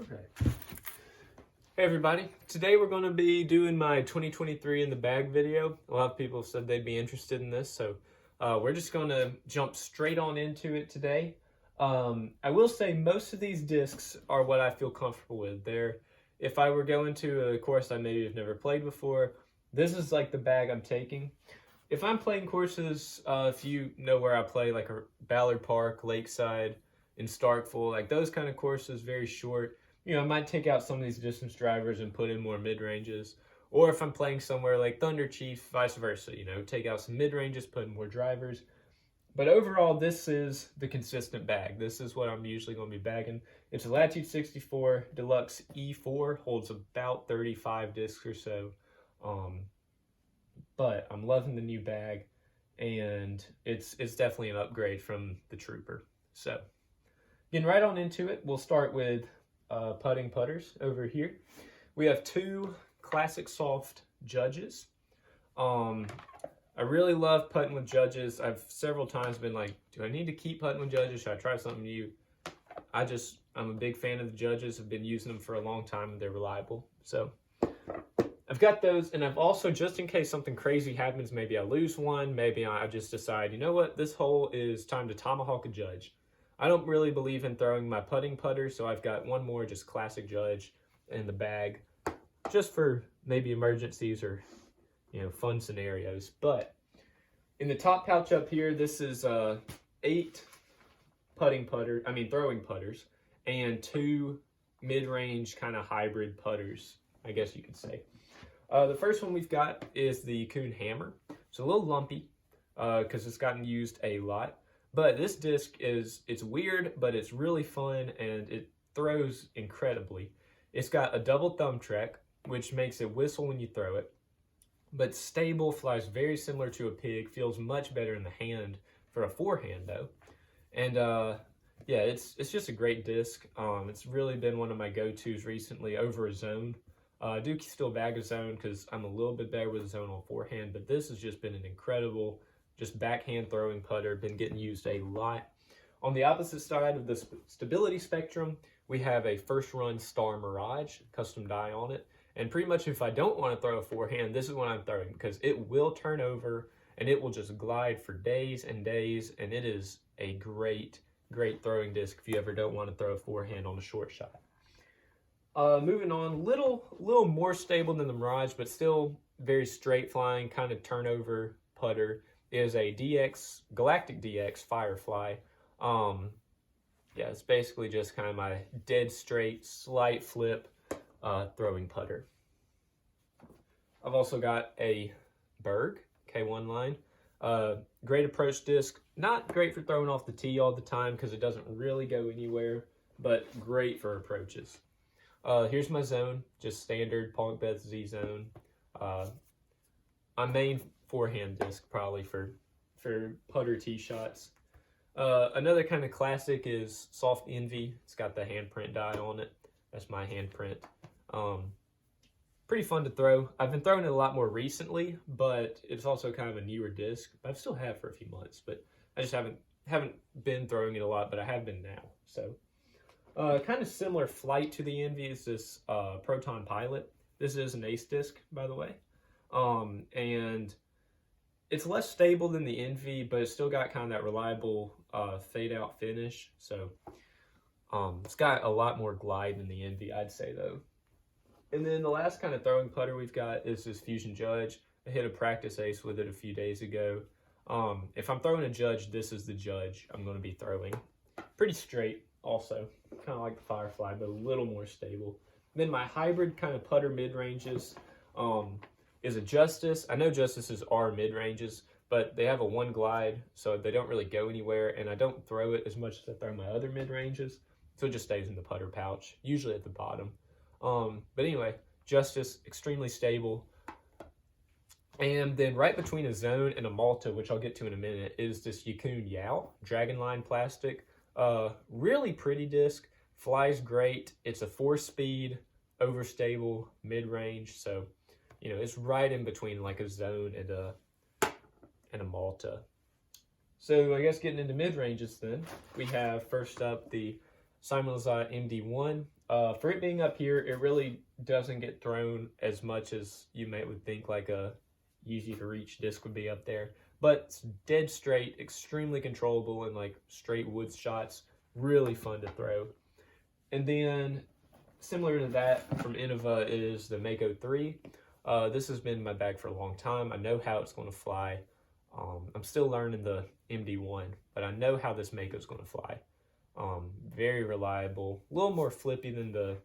Alright. Hey everybody, today we're going to be doing my 2023 in the bag video. A lot of people said they'd be interested in this, so we're just going to jump straight on into it today. I will say most of these discs are what I feel comfortable with. If I were going to a course I maybe have never played before, this is like the bag I'm taking. If I'm playing courses, if you know where I play, like a Ballard Park, Lakeside, in Starkville, like those kind of courses, very short, I might take out some of these distance drivers and put in more mid-ranges. Or if I'm playing somewhere like Thunder Chief, vice versa, take out some mid-ranges, put in more drivers. But overall, this is the consistent bag. This is what I'm usually going to be bagging. It's a Latitude 64 Deluxe E4, holds about 35 discs or so. But I'm loving the new bag, and it's definitely an upgrade from the Trooper. So, getting right on into it, we'll start with putting putters over here. We have two Classic Soft Judges. I really love putting with Judges. I've several times been like, do I need to keep putting with Judges? Should I try something new? I'm a big fan of the Judges. I've been using them for a long time, and they're reliable. So I've got those, and I've also, just in case something crazy happens, maybe I lose one, maybe I just decide, you know what, this hole is time to tomahawk a Judge. I don't really believe in throwing my putting putter, so I've got one more just classic Judge in the bag, just for maybe emergencies or, fun scenarios. But in the top pouch up here, this is 8 throwing putters, and 2 mid-range kind of hybrid putters, I guess you could say. The first one we've got is the Kuhn Hammer. It's a little lumpy because it's gotten used a lot. But this disc it's weird, but it's really fun, and it throws incredibly. It's got a double thumb track, which makes it whistle when you throw it. But stable, flies very similar to a pig, feels much better in the hand for a forehand though. And yeah, it's just a great disc. It's really been one of my go-tos recently over a zone. I do still bag a zone because I'm a little bit better with a zone on forehand, but this has just been an incredible just backhand throwing putter, been getting used a lot. On the opposite side of the stability spectrum, we have a First Run Star Mirage, custom die on it. And pretty much if I don't want to throw a forehand, this is what I'm throwing, because it will turn over and it will just glide for days and days, and it is a great, great throwing disc if you ever don't want to throw a forehand on a short shot. Moving on, little more stable than the Mirage, but still very straight flying, kind of turnover putter, is a Galactic DX Firefly. Yeah, it's basically just kind of my dead straight, slight flip throwing putter. I've also got a Berg K1 line. Great approach disc. Not great for throwing off the tee all the time because it doesn't really go anywhere, but great for approaches. Here's my zone, just standard Pongbeth Z zone. My main forehand disc probably for putter tee shots. Another kind of classic is Soft Envy. It's got the handprint die on it. That's my handprint. Pretty fun to throw. I've been throwing it a lot more recently, but it's also kind of a newer disc. I've still had it for a few months, but I just haven't been throwing it a lot, but I have been now. So kind of similar flight to the Envy is this Proton Pilot. This is an ace disc, by the way. And it's less stable than the Envy, but it's still got kind of that reliable fade out finish. So it's got a lot more glide than the Envy, I'd say though. And then the last kind of throwing putter we've got is this Fusion Judge. I hit a practice ace with it a few days ago. If I'm throwing a Judge, this is the Judge I'm going to be throwing. Pretty straight also, kind of like the Firefly, but a little more stable. And then my hybrid kind of putter mid-ranges is a Justice. I know Justices are mid-ranges, but they have a 1 glide, so they don't really go anywhere, and I don't throw it as much as I throw my other mid-ranges, so it just stays in the putter pouch, usually at the bottom. But anyway, Justice, extremely stable. And then right between a Zone and a Malta, which I'll get to in a minute, is this Yukon Yao Dragonline plastic. Really pretty disc, flies great. It's a 4-speed, overstable, mid-range, so it's right in between like a Zone and a Malta. So I guess getting into mid-ranges then, we have first up the Simon Lizotte MD1. For it being up here, it really doesn't get thrown as much as you would think like a easy to reach disc would be up there. But it's dead straight, extremely controllable, and like straight woods shots, really fun to throw. And then similar to that from Innova is the Mako 3. This has been in my bag for a long time. I know how it's going to fly. I'm still learning the MD1, but I know how this Mako is going to fly. Very reliable, a little more flippy than the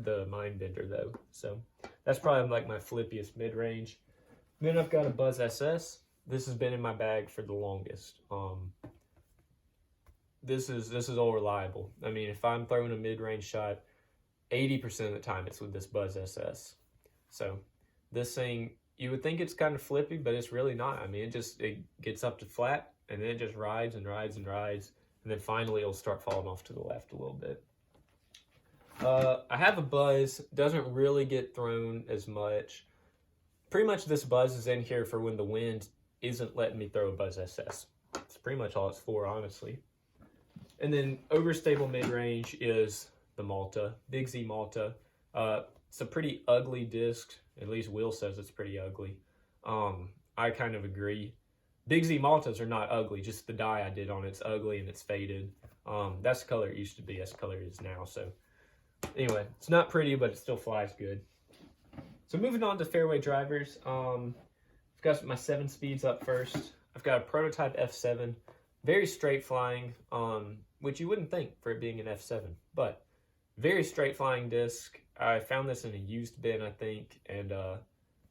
Mindbender though. So that's probably like my flippiest mid-range. Then I've got a Buzz SS. This has been in my bag for the longest. This is all reliable. I mean, if I'm throwing a mid-range shot, 80% of the time it's with this Buzz SS. So this thing, you would think it's kind of flippy, but it's really not. I mean, it gets up to flat, and then it just rides and rides and rides, and then finally it'll start falling off to the left a little bit. I have a Buzz, doesn't really get thrown as much. Pretty much this Buzz is in here for when the wind isn't letting me throw a Buzz SS. It's pretty much all it's for, honestly. And then overstable mid-range is the Malta, Big Z Malta. It's a pretty ugly disc. At least Will says it's pretty ugly. I kind of agree. Big Z Maltas are not ugly, just the dye I did on it's ugly and it's faded. That's the color it used to be, that's the color it is now. So anyway, it's not pretty, but it still flies good. So moving on to fairway drivers, I've got my 7 speeds up first. I've got a prototype F7, very straight flying, which you wouldn't think for it being an F7, but very straight flying disc. I found this in a used bin, I think, and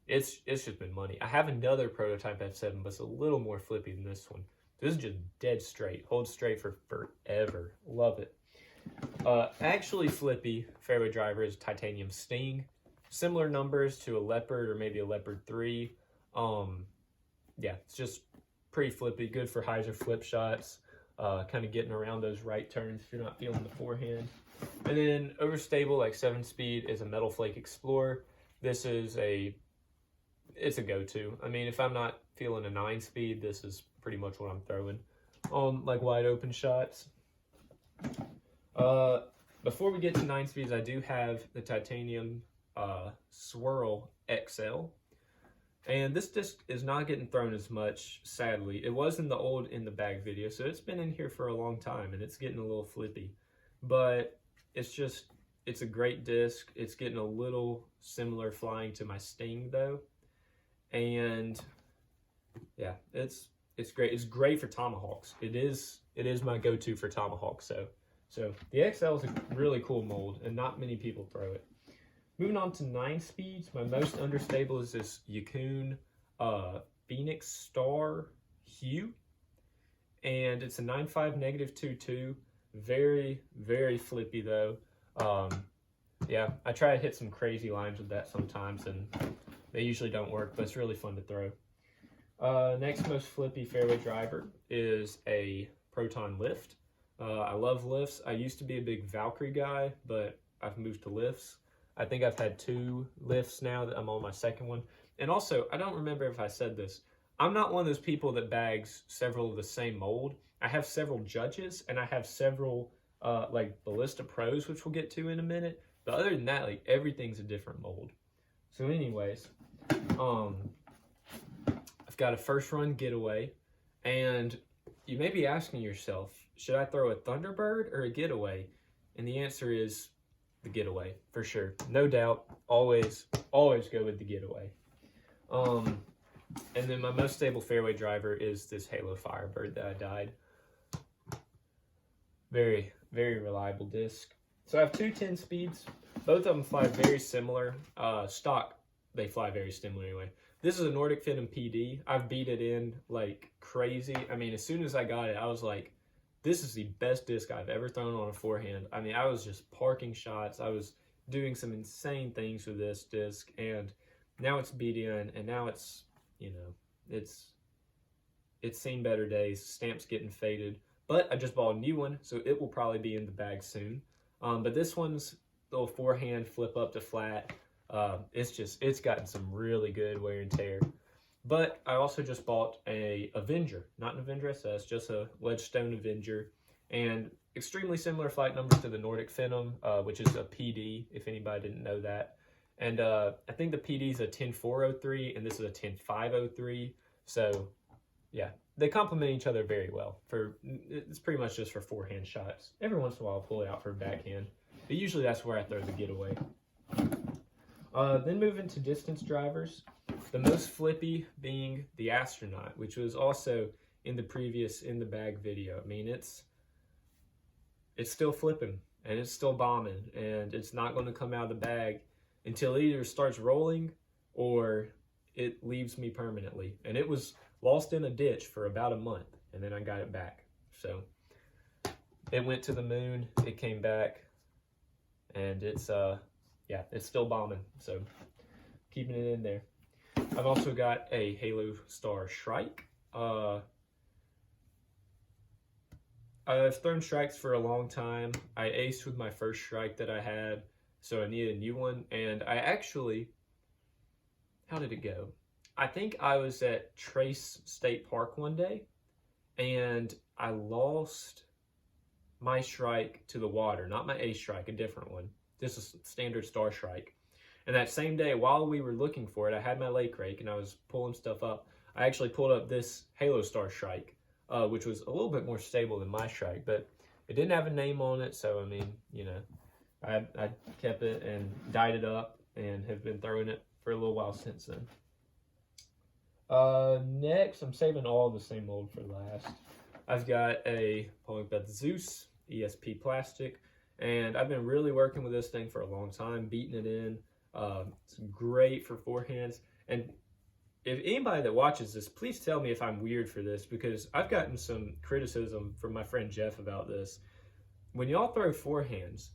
it's just been money. I have another prototype F7, but it's a little more flippy than this one. This is just dead straight, holds straight for forever. Love it. Actually flippy fairway driver is Titanium Sting. Similar numbers to a Leopard or maybe a Leopard 3. Yeah, it's just pretty flippy, good for hyzer flip shots, kind of getting around those right turns if you're not feeling the forehand. And then overstable, like 7 speed, is a Metal Flake Explorer. This is it's a go-to. I mean, if I'm not feeling a 9 speed, this is pretty much what I'm throwing on like wide open shots. Before we get to 9 speeds, I do have the Titanium Swirl XL. And this disc is not getting thrown as much, sadly. It was in the old In the Bag video, so it's been in here for a long time, and it's getting a little flippy. But it's a great disc. It's getting a little similar flying to my Sting, though. And yeah, it's great. It's great for tomahawks. It is my go-to for tomahawks. So the XL is a really cool mold, and not many people throw it. Moving on to 9 speeds, my most understable is this Yacon Phoenix Star Hue, and it's a 9.5 -2.2. Very, very flippy though. Yeah, I try to hit some crazy lines with that sometimes, and they usually don't work, but it's really fun to throw. Next most flippy fairway driver is a Proton Lift. I love lifts. I used to be a big Valkyrie guy, but I've moved to lifts. I think I've had 2 lifts now that I'm on my 2nd one. And also, I don't remember if I said this, I'm not one of those people that bags several of the same mold. I have several Judges, and I have several like Ballista Pros, which we'll get to in a minute. But other than that, like everything's a different mold. So anyways, I've got a first run getaway, and you may be asking yourself, should I throw a Thunderbird or a getaway? And the answer is the getaway, for sure. No doubt, always go with the getaway. And then my most stable fairway driver is this Halo Firebird that I dyed. Very, very reliable disc. So I have 2 10 speeds. Both of them fly very similar. Stock, they fly very similar anyway. This is a Nordic Phantom PD. I've beat it in like crazy. I mean, as soon as I got it, I was like, this is the best disc I've ever thrown on a forehand. I mean, I was just parking shots. I was doing some insane things with this disc, and now it's beat in, and now it's, you know, it's seen better days. Stamp's getting faded, but I just bought a new one, so it will probably be in the bag soon. But this one's little forehand flip up to flat. It's gotten some really good wear and tear. But I also just bought a Avenger, not an Avenger SS, just a Ledgestone Avenger. and extremely similar flight numbers to the Nordic Phenom, which is a PD, if anybody didn't know that. And I think the PD is a 10403, and this is a 10503. So, yeah, they complement each other very well. It's pretty much just for forehand shots. Every once in a while, I'll pull it out for backhand, but usually that's where I throw the getaway. Then moving to distance drivers, the most flippy being the Astronaut, which was also in the previous In the Bag video. I mean, it's still flipping, and it's still bombing, and it's not going to come out of the bag until it either starts rolling or it leaves me permanently. And it was lost in a ditch for about a month, and then I got it back. So it went to the moon, it came back, and it's still bombing. So keeping it in there. I've also got a Halo Star Shrike. I've thrown Shrikes for a long time. I aced with my first Shrike that I had, so I needed a new one. And I actually, how did it go? I think I was at Trace State Park one day, and I lost my Shrike to the water. Not my Ace Shrike, a different one. This is standard Star Shrike. And that same day, while we were looking for it, I had my lake rake and I was pulling stuff up. I actually pulled up this Halo Star Shrike, which was a little bit more stable than my Shrike, but it didn't have a name on it. So, I mean, you know, I kept it and dyed it up and have been throwing it for a little while since then. Next, I'm saving all the same mold for last. I've got a Paul McBeth Zeus ESP plastic, and I've been really working with this thing for a long time, beating it in. It's great for forehands. And if anybody that watches this, please tell me if I'm weird for this, because I've gotten some criticism from my friend Jeff about this. When y'all throw forehands,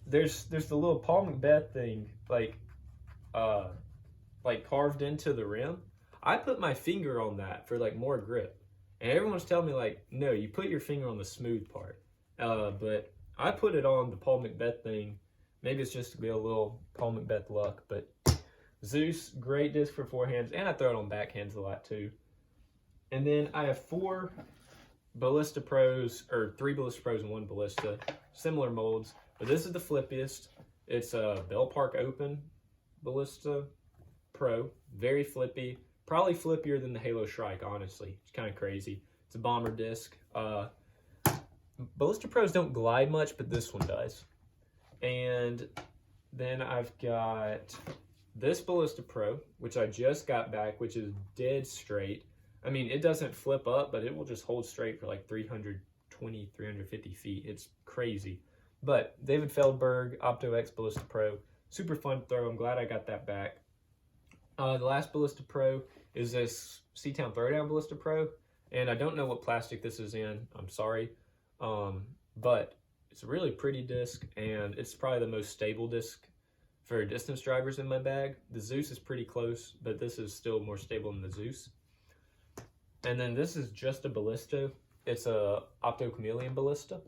there's the little Paul McBeth thing like carved into the rim. I put my finger on that for like more grip, and everyone's telling me like, no, you put your finger on the smooth part. But I put it on the Paul McBeth thing. Maybe it's just to be a little Paul McBeth luck, but Zeus, great disc for forehands, and I throw it on backhands a lot too. And then I have 4 Ballista Pros, or 3 Ballista Pros and 1 Ballista, similar molds, but this is the flippiest. It's a Bell Park Open Ballista Pro, very flippy, probably flippier than the Halo Shrike, honestly. It's kind of crazy. It's a bomber disc. Ballista Pros don't glide much, but this one does. And then I've got this Ballista Pro, which I just got back, which is dead straight. I mean, it doesn't flip up, but it will just hold straight for like 320, 350 feet. It's crazy. But David Feldberg, Opto X Ballista Pro, super fun to throw. I'm glad I got that back. The last Ballista Pro is this Seatown Throwdown Ballista Pro, and I don't know what plastic this is in. I'm sorry. But it's a really pretty disc, and it's probably the most stable disc for distance drivers in my bag. The Zeus is pretty close, but this is still more stable than the Zeus. And then this is just a ballista. It's a Opto Chameleon ballista.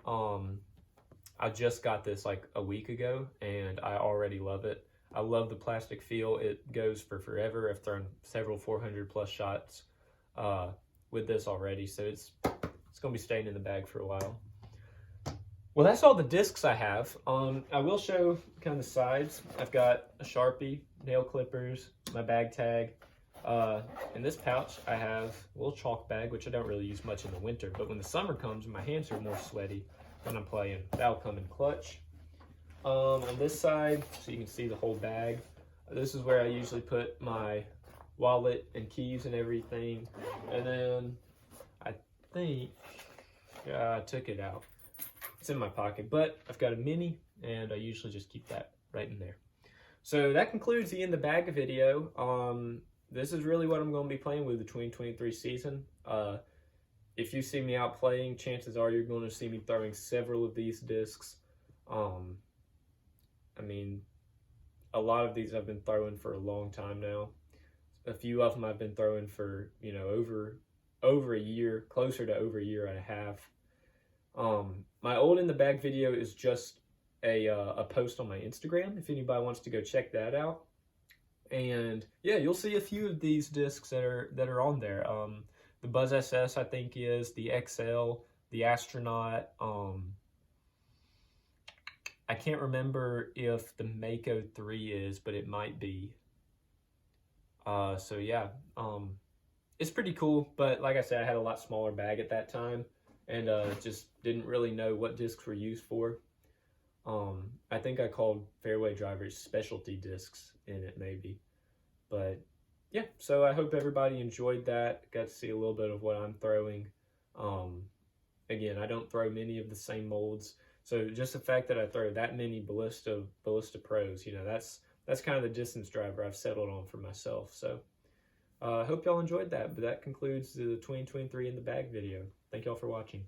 I just got this like a week ago, and I already love it. I love the plastic feel. It goes for forever. I've thrown several 400 plus shots with this already, so it's gonna be staying in the bag for a while. Well, that's all the discs I have. I will show kind of the sides. I've got a Sharpie, nail clippers, my bag tag. In this pouch, I have a little chalk bag, which I don't really use much in the winter, but when the summer comes, my hands are more sweaty when I'm playing. That'll come in clutch. On this side, so you can see the whole bag, this is where I usually put my wallet and keys and everything. And then I think I took it out. It's in my pocket, but I've got a mini, and I usually just keep that right in there. So that concludes the In the Bag video. This is really what I'm going to be playing with the 2023 season. If you see me out playing, chances are you're going to see me throwing several of these discs. I mean, a lot of these I've been throwing for a long time now. A few of them I've been throwing for, you know, over a year, closer to over a year and a half. My old In the Bag video is just a post on my Instagram, if anybody wants to go check that out. And yeah, you'll see a few of these discs that are on there. The Buzz SS, I think, is the XL, the Astronaut. I can't remember if the Mako 3 is, but it might be. So yeah, it's pretty cool. But like I said, I had a lot smaller bag at that time, and just didn't really know what discs were used for. I think I called Fairway Drivers specialty discs in it, maybe. But yeah, so I hope everybody enjoyed that. Got to see a little bit of what I'm throwing. Again, I don't throw many of the same molds, so just the fact that I throw that many Ballista Pros, you know, that's kind of the distance driver I've settled on for myself. So I hope y'all enjoyed that. But that concludes the 2023 in the bag video. Thank y'all for watching.